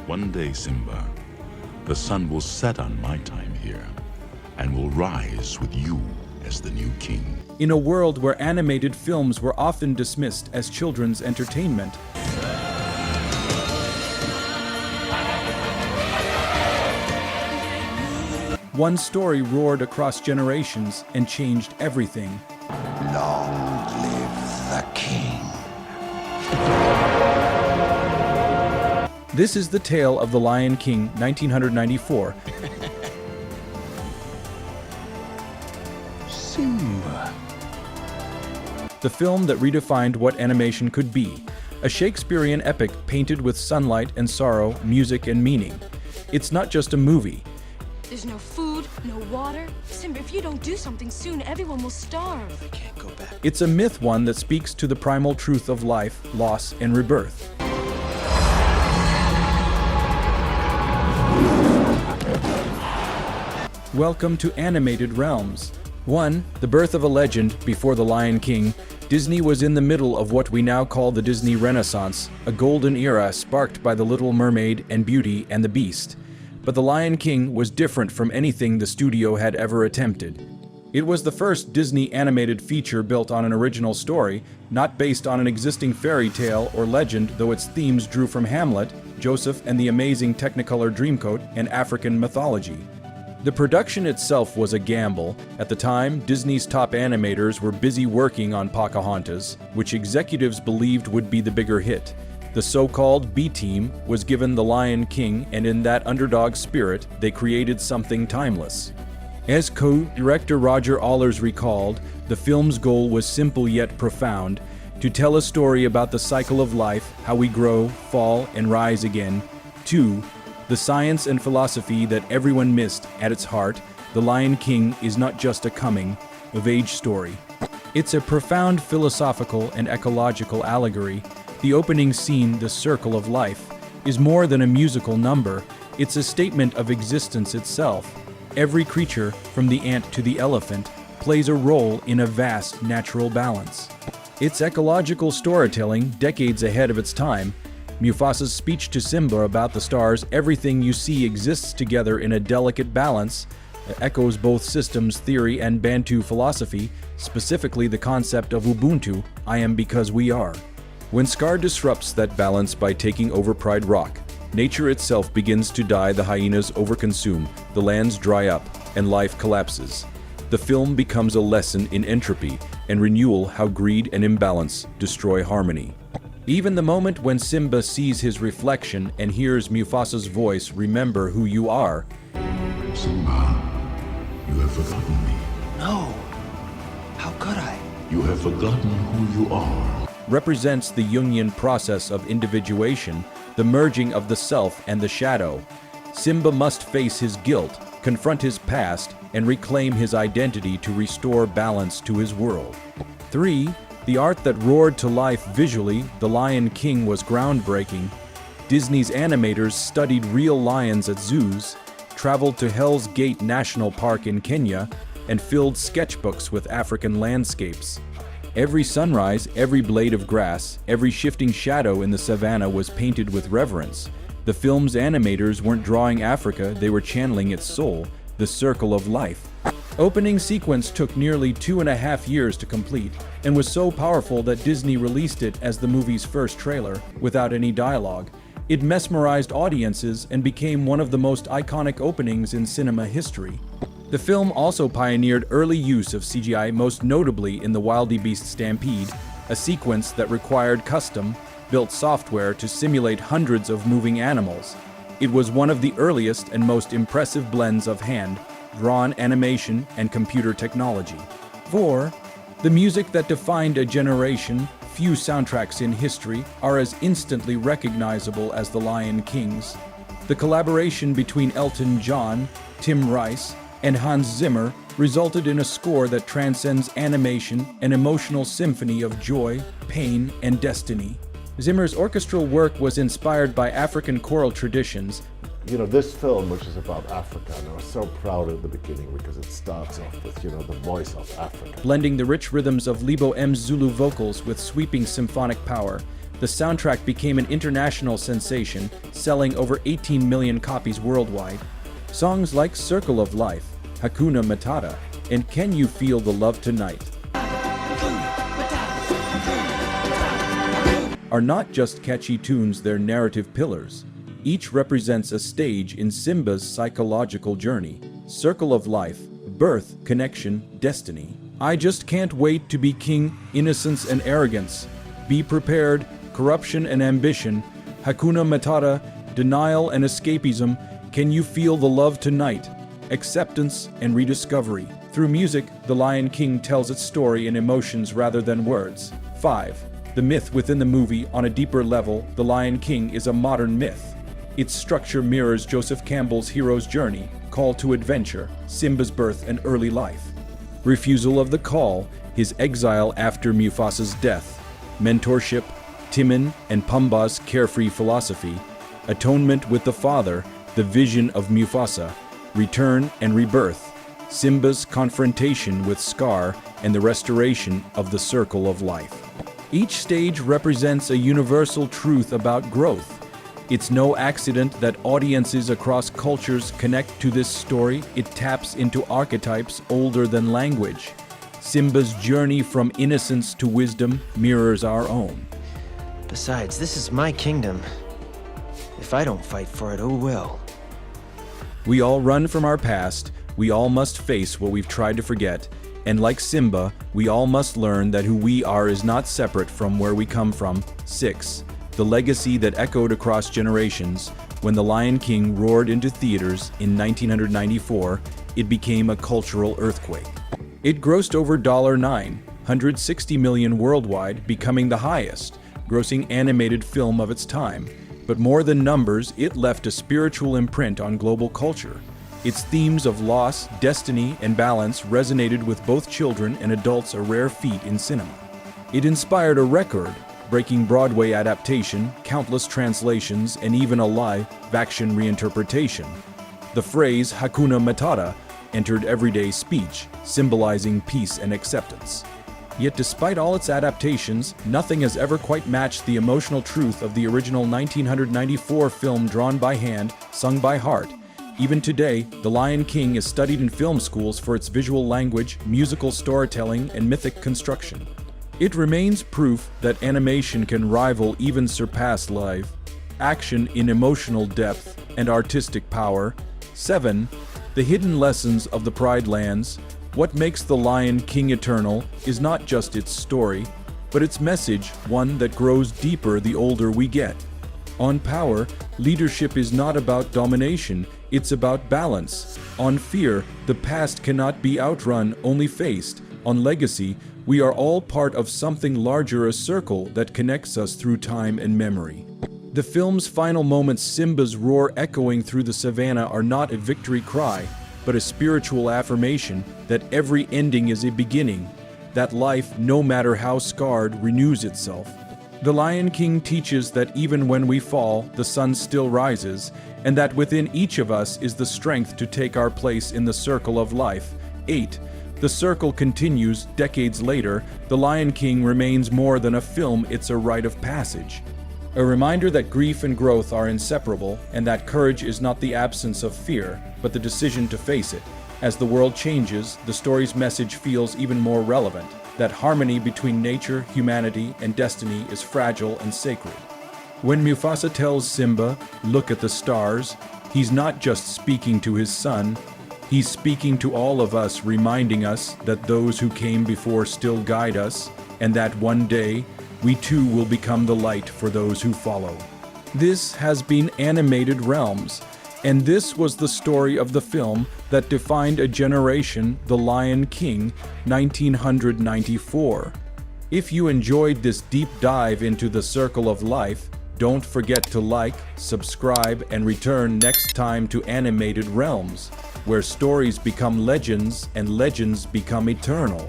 One day, Simba, the sun will set on my time here and will rise with you as the new king. In a world where animated films were often dismissed as children's entertainment, one story roared across generations and changed everything. Long live the king. This is the tale of The Lion King, 1994. Simba. The film that redefined what animation could be. A Shakespearean epic painted with sunlight and sorrow, music and meaning. It's not just a movie. There's no food, no water. Simba, if you don't do something soon, everyone will starve. I can't go back. It's a myth one that speaks to the primal truth of life, loss, and rebirth. Welcome to Animated Realms. 1. The birth of a legend. Before The Lion King, Disney was in the middle of what we now call the Disney Renaissance, a golden era sparked by The Little Mermaid and Beauty and the Beast. But The Lion King was different from anything the studio had ever attempted. It was the first Disney animated feature built on an original story, not based on an existing fairy tale or legend, though its themes drew from Hamlet, Joseph and the Amazing Technicolor Dreamcoat, and African mythology. The production itself was a gamble. At the time, Disney's top animators were busy working on Pocahontas, which executives believed would be the bigger hit. The so-called B-team was given The Lion King, and in that underdog spirit, they created something timeless. As co-director Roger Allers recalled, the film's goal was simple yet profound, to tell a story about the cycle of life, how we grow, fall, and rise again. 2. The science and philosophy that everyone missed. At its heart, The Lion King is not just a coming-of-age story. It's a profound philosophical and ecological allegory. The opening scene, The Circle of Life, is more than a musical number. It's a statement of existence itself. Every creature, from the ant to the elephant, plays a role in a vast natural balance. It's ecological storytelling, decades ahead of its time. Mufasa's speech to Simba about the stars, everything you see exists together in a delicate balance, echoes both systems theory and Bantu philosophy, specifically the concept of Ubuntu, I am because we are. When Scar disrupts that balance by taking over Pride Rock, nature itself begins to die, the hyenas overconsume, the lands dry up, and life collapses. The film becomes a lesson in entropy and renewal, how greed and imbalance destroy harmony. Even the moment when Simba sees his reflection and hears Mufasa's voice, remember who you are. Simba, you have forgotten me. No. How could I? You have forgotten who you are. Represents the Jungian process of individuation, the merging of the self and the shadow. Simba must face his guilt, confront his past, and reclaim his identity to restore balance to his world. 3. The art that roared to life visually, The Lion King was groundbreaking. Disney's animators studied real lions at zoos, traveled to Hell's Gate National Park in Kenya, and filled sketchbooks with African landscapes. Every sunrise, every blade of grass, every shifting shadow in the savannah was painted with reverence. The film's animators weren't drawing Africa, they were channeling its soul, the circle of life. Opening sequence took nearly 2.5 years to complete, and was so powerful that Disney released it as the movie's first trailer, without any dialogue. It mesmerized audiences and became one of the most iconic openings in cinema history. The film also pioneered early use of CGI, most notably in the Wildebeest Stampede, a sequence that required custom-built software to simulate hundreds of moving animals. It was one of the earliest and most impressive blends of hand-drawn animation and computer technology. 4. The music that defined a generation. Few soundtracks in history are as instantly recognizable as The Lion King's. The collaboration between Elton John, Tim Rice, and Hans Zimmer resulted in a score that transcends animation, an emotional symphony of joy, pain, and destiny. Zimmer's orchestral work was inspired by African choral traditions. You know, this film, which is about Africa, and I was so proud at the beginning because it starts off with, the voice of Africa. Blending the rich rhythms of Lebo M's Zulu vocals with sweeping symphonic power, The soundtrack became an international sensation, selling over 18 million copies worldwide. Songs like Circle of Life, Hakuna Matata, and Can You Feel the Love Tonight are not just catchy tunes, they're narrative pillars. Each represents a stage in Simba's psychological journey. Circle of Life, birth, connection, destiny. I just can't wait to be king, innocence and arrogance. Be prepared, corruption and ambition. Hakuna Matata, denial and escapism. Can you feel the love tonight? Acceptance and rediscovery. Through music, The Lion King tells its story in emotions rather than words. 5. The myth within the movie. On a deeper level, The Lion King is a modern myth. Its structure mirrors Joseph Campbell's hero's journey, call to adventure, Simba's birth and early life. Refusal of the call, his exile after Mufasa's death. Mentorship, Timon and Pumbaa's carefree philosophy. Atonement with the father, the vision of Mufasa. Return and rebirth, Simba's confrontation with Scar and the restoration of the Circle of Life. Each stage represents a universal truth about growth. It's no accident that audiences across cultures connect to this story. It taps into archetypes older than language. Simba's journey from innocence to wisdom mirrors our own. Besides, this is my kingdom. If I don't fight for it, who will? We all run from our past, we all must face what we've tried to forget, and like Simba, we all must learn that who we are is not separate from where we come from. 6. The legacy that echoed across generations. When The Lion King roared into theaters in 1994, it became a cultural earthquake. It grossed over $960 million worldwide, becoming the highest grossing animated film of its time. But more than numbers, it left a spiritual imprint on global culture. Its themes of loss, destiny, and balance resonated with both children and adults, a rare feat in cinema. It inspired a record-breaking Broadway adaptation, countless translations, and even a live-action reinterpretation. The phrase Hakuna Matata entered everyday speech, symbolizing peace and acceptance. Yet despite all its adaptations, nothing has ever quite matched the emotional truth of the original 1994 film, drawn by hand, sung by heart. Even today, The Lion King is studied in film schools for its visual language, musical storytelling, and mythic construction. It remains proof that animation can rival, even surpass live action in emotional depth and artistic power. 7. The hidden lessons of the Pride Lands. What makes The Lion King eternal is not just its story, but its message, one that grows deeper the older we get. On power, leadership is not about domination, it's about balance. On fear, the past cannot be outrun, only faced. On legacy, we are all part of something larger, a circle that connects us through time and memory. The film's final moments, Simba's roar echoing through the savannah, are not a victory cry, but a spiritual affirmation that every ending is a beginning, that life, no matter how scarred, renews itself. The Lion King teaches that even when we fall, the sun still rises, and that within each of us is the strength to take our place in the circle of life. 8. The circle continues decades later. The Lion King remains more than a film, it's a rite of passage. A reminder that grief and growth are inseparable, and that courage is not the absence of fear, but the decision to face it. As the world changes, the story's message feels even more relevant, that harmony between nature, humanity, and destiny is fragile and sacred. When Mufasa tells Simba, "Look at the stars," he's not just speaking to his son, he's speaking to all of us, reminding us that those who came before still guide us, and that one day, we too will become the light for those who follow. This has been Animated Realms, and this was the story of the film that defined a generation, The Lion King, 1994. If you enjoyed this deep dive into the circle of life, don't forget to like, subscribe, and return next time to Animated Realms, where stories become legends and legends become eternal.